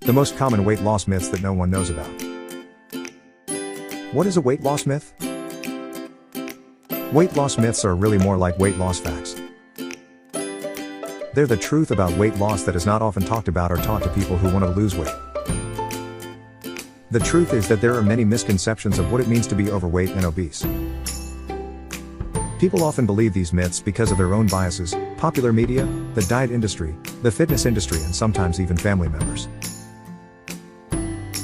The most common weight loss myths that no one knows about. What is a weight loss myth? Weight loss myths are really more like weight loss facts. They're the truth about weight loss that is not often talked about or taught to people who want to lose weight. The truth is that there are many misconceptions of what it means to be overweight and obese. People often believe these myths because of their own biases, popular media, the diet industry, the fitness industry, and sometimes even family members.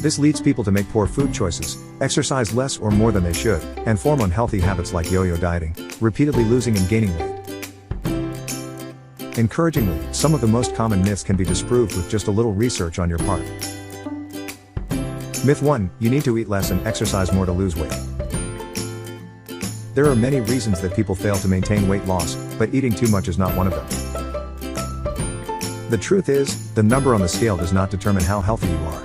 This leads people to make poor food choices, exercise less or more than they should, and form unhealthy habits like yo-yo dieting, repeatedly losing and gaining weight. Encouragingly, some of the most common myths can be disproved with just a little research on your part. Myth 1, you need to eat less and exercise more to lose weight. There are many reasons that people fail to maintain weight loss, but eating too much is not one of them. The truth is, the number on the scale does not determine how healthy you are.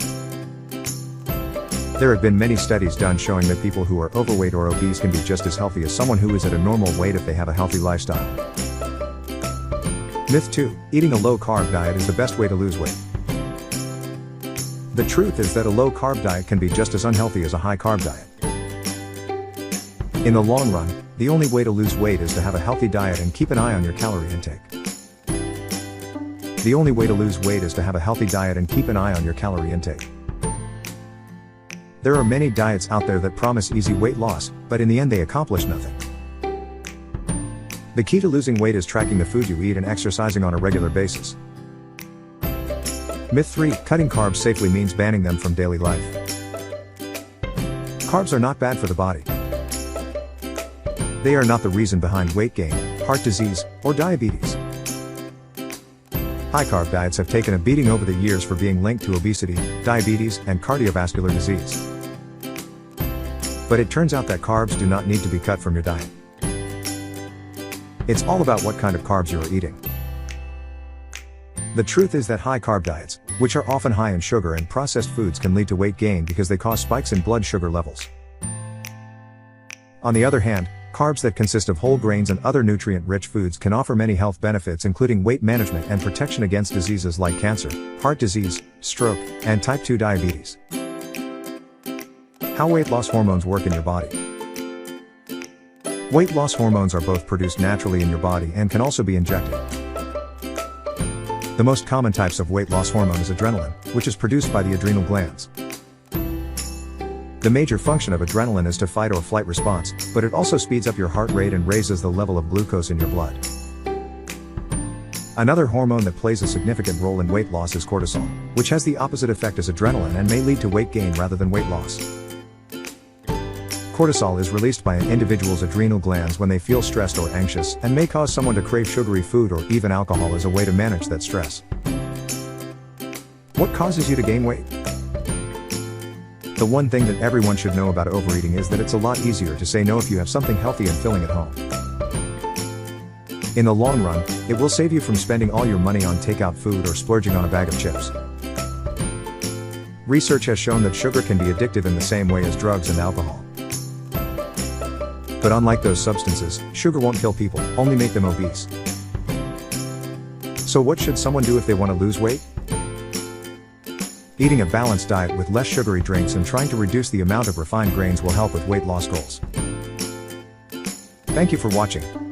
There have been many studies done showing that people who are overweight or obese can be just as healthy as someone who is at a normal weight if they have a healthy lifestyle. Myth 2, eating a low-carb diet is the best way to lose weight. The truth is that a low-carb diet can be just as unhealthy as a high-carb diet. In the long run, the only way to lose weight is to have a healthy diet and keep an eye on your calorie intake. The only way to lose weight is to have a healthy diet and keep an eye on your calorie intake. There are many diets out there that promise easy weight loss, but in the end they accomplish nothing. The key to losing weight is tracking the food you eat and exercising on a regular basis. Myth 3, cutting carbs safely means banning them from daily life. Carbs are not bad for the body. They are not the reason behind weight gain, heart disease, or diabetes. High-carb diets have taken a beating over the years for being linked to obesity, diabetes, and cardiovascular disease. But it turns out that carbs do not need to be cut from your diet. It's all about what kind of carbs you are eating. The truth is that high-carb diets, which are often high in sugar and processed foods, can lead to weight gain because they cause spikes in blood sugar levels. On the other hand, carbs that consist of whole grains and other nutrient-rich foods can offer many health benefits, including weight management and protection against diseases like cancer, heart disease, stroke, and type 2 diabetes. How weight loss hormones work in your body. Weight loss hormones are both produced naturally in your body and can also be injected. The most common types of weight loss hormone is adrenaline, which is produced by the adrenal glands. The major function of adrenaline is to fight or flight response, but it also speeds up your heart rate and raises the level of glucose in your blood. Another hormone that plays a significant role in weight loss is cortisol, which has the opposite effect as adrenaline and may lead to weight gain rather than weight loss. Cortisol is released by an individual's adrenal glands when they feel stressed or anxious, and may cause someone to crave sugary food or even alcohol as a way to manage that stress. What causes you to gain weight? The one thing that everyone should know about overeating is that it's a lot easier to say no if you have something healthy and filling at home. In the long run, it will save you from spending all your money on takeout food or splurging on a bag of chips. Research has shown that sugar can be addictive in the same way as drugs and alcohol. But unlike those substances, sugar won't kill people, only make them obese. So what should someone do if they want to lose weight? Eating a balanced diet with less sugary drinks and trying to reduce the amount of refined grains will help with weight loss goals. Thank you for watching.